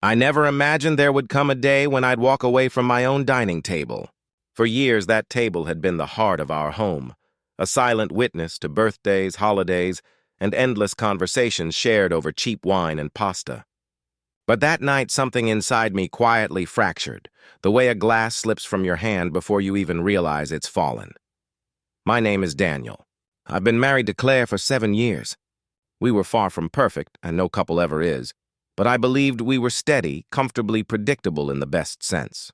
I never imagined there would come a day when I'd walk away from my own dining table. For years, that table had been the heart of our home, a silent witness to birthdays, holidays, and endless conversations shared over cheap wine and pasta. But that night, something inside me quietly fractured, the way a glass slips from your hand before you even realize it's fallen. My name is Daniel. I've been married to Claire for 7 years. We were far from perfect, and no couple ever is, but I believed we were steady, comfortably predictable in the best sense.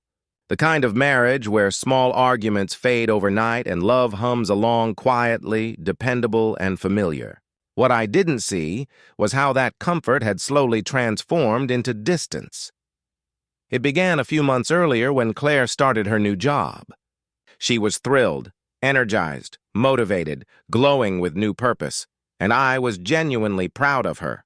The kind of marriage where small arguments fade overnight and love hums along quietly, dependable, and familiar. What I didn't see was how that comfort had slowly transformed into distance. It began a few months earlier when Claire started her new job. She was thrilled, energized, motivated, glowing with new purpose, and I was genuinely proud of her.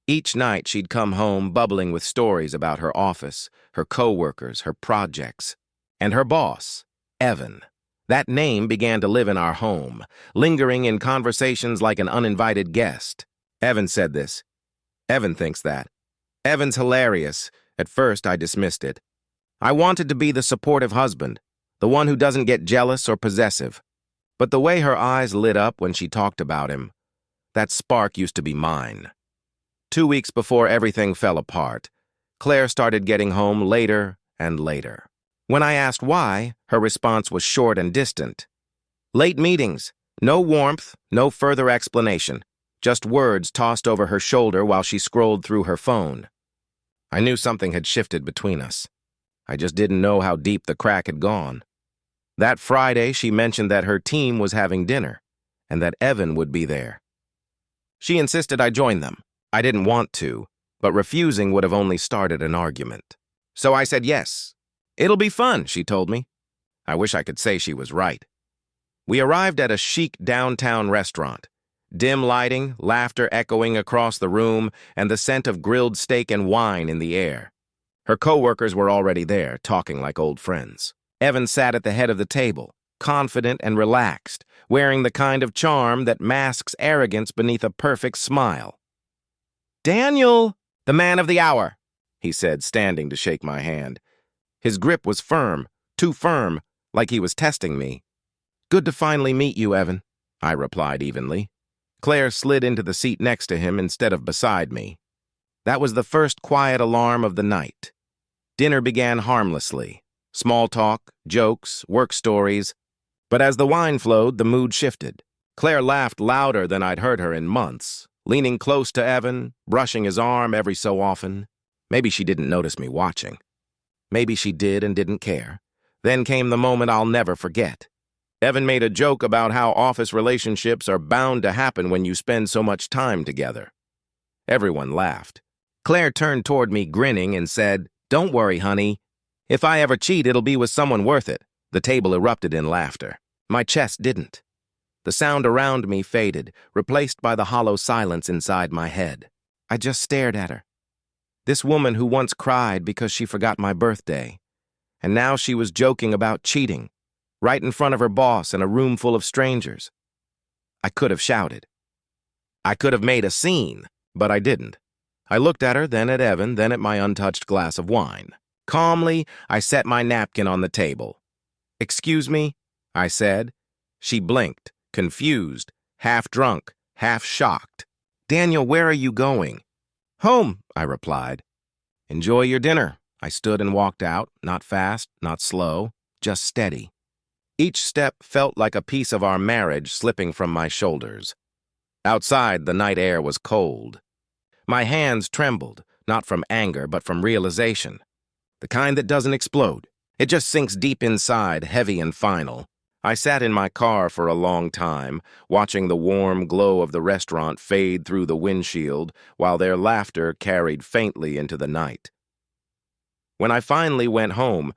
Each night she'd come home bubbling with stories about her office, her coworkers, her projects, and her boss, Evan. That name began to live in our home, lingering in conversations like an uninvited guest. Evan said this. Evan thinks that. Evan's hilarious. At first, I dismissed it. I wanted to be the supportive husband, the one who doesn't get jealous or possessive. But the way her eyes lit up when she talked about him, that spark used to be mine. 2 weeks before everything fell apart, Claire started getting home later and later. When I asked why, her response was short and distant. Late meetings, no warmth, no further explanation, just words tossed over her shoulder while she scrolled through her phone. I knew something had shifted between us. I just didn't know how deep the crack had gone. That Friday, she mentioned that her team was having dinner, and that Evan would be there. She insisted I join them. I didn't want to, but refusing would have only started an argument. So I said yes. It'll be fun, she told me. I wish I could say she was right. We arrived at a chic downtown restaurant. Dim lighting, laughter echoing across the room, and the scent of grilled steak and wine in the air. Her coworkers were already there, talking like old friends. Evan sat at the head of the table, confident and relaxed, wearing the kind of charm that masks arrogance beneath a perfect smile. "Daniel, the man of the hour," he said, standing to shake my hand. His grip was firm, too firm, like he was testing me. "Good to finally meet you, Evan," I replied evenly. Claire slid into the seat next to him instead of beside me. That was the first quiet alarm of the night. Dinner began harmlessly. Small talk, jokes, work stories. But as the wine flowed, the mood shifted. Claire laughed louder than I'd heard her in months, leaning close to Evan, brushing his arm every so often. Maybe she didn't notice me watching. Maybe she did and didn't care. Then came the moment I'll never forget. Evan made a joke about how office relationships are bound to happen when you spend so much time together. Everyone laughed. Claire turned toward me grinning and said, "Don't worry, honey. If I ever cheat, it'll be with someone worth it." The table erupted in laughter. My chest didn't. The sound around me faded, replaced by the hollow silence inside my head. I just stared at her. This woman who once cried because she forgot my birthday. And now she was joking about cheating, right in front of her boss in a room full of strangers. I could have shouted. I could have made a scene, but I didn't. I looked at her, then at Evan, then at my untouched glass of wine. Calmly, I set my napkin on the table. "Excuse me," I said. She blinked, confused, half drunk, half shocked. "Daniel, where are you going?" "Home," I replied. "Enjoy your dinner." I stood and walked out, not fast, not slow, just steady. Each step felt like a piece of our marriage slipping from my shoulders. Outside, the night air was cold. My hands trembled, not from anger, but from realization. The kind that doesn't explode. It just sinks deep inside, heavy and final. I sat in my car for a long time, watching the warm glow of the restaurant fade through the windshield while their laughter carried faintly into the night. When I finally went home,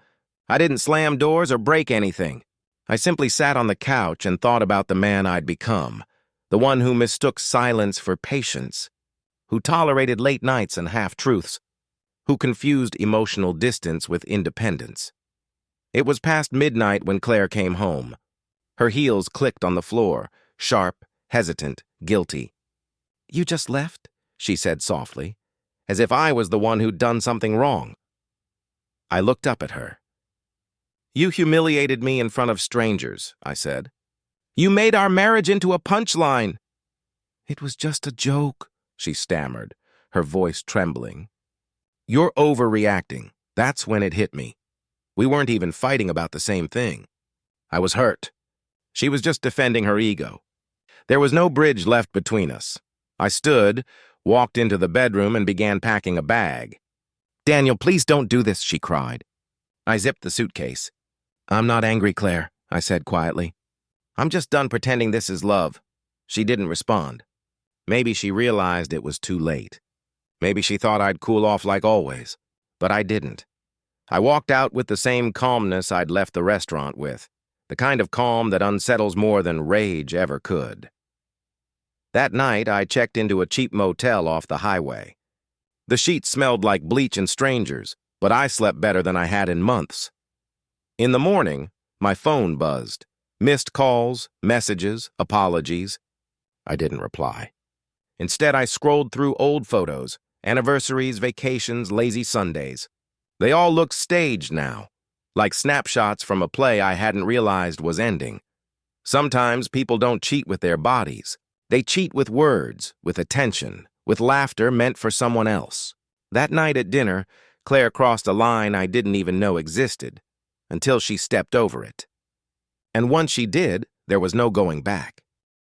I didn't slam doors or break anything. I simply sat on the couch and thought about the man I'd become, the one who mistook silence for patience, who tolerated late nights and half-truths, who confused emotional distance with independence. It was past midnight when Claire came home. Her heels clicked on the floor, sharp, hesitant, guilty. "You just left?" she said softly, as if I was the one who'd done something wrong. I looked up at her. "You humiliated me in front of strangers," I said. "You made our marriage into a punchline." "It was just a joke," she stammered, her voice trembling. "You're overreacting." That's when it hit me. We weren't even fighting about the same thing. I was hurt. She was just defending her ego. There was no bridge left between us. I stood, walked into the bedroom, and began packing a bag. "Daniel, please don't do this," she cried. I zipped the suitcase. "I'm not angry, Claire," I said quietly. "I'm just done pretending this is love." She didn't respond. Maybe she realized it was too late. Maybe she thought I'd cool off like always. But I didn't. I walked out with the same calmness I'd left the restaurant with, the kind of calm that unsettles more than rage ever could. That night, I checked into a cheap motel off the highway. The sheets smelled like bleach and strangers, but I slept better than I had in months. In the morning, my phone buzzed. Missed calls, messages, apologies. I didn't reply. Instead, I scrolled through old photos, anniversaries, vacations, lazy Sundays. They all looked staged now, like snapshots from a play I hadn't realized was ending. Sometimes people don't cheat with their bodies. They cheat with words, with attention, with laughter meant for someone else. That night at dinner, Claire crossed a line I didn't even know existed, until she stepped over it. And once she did, there was no going back.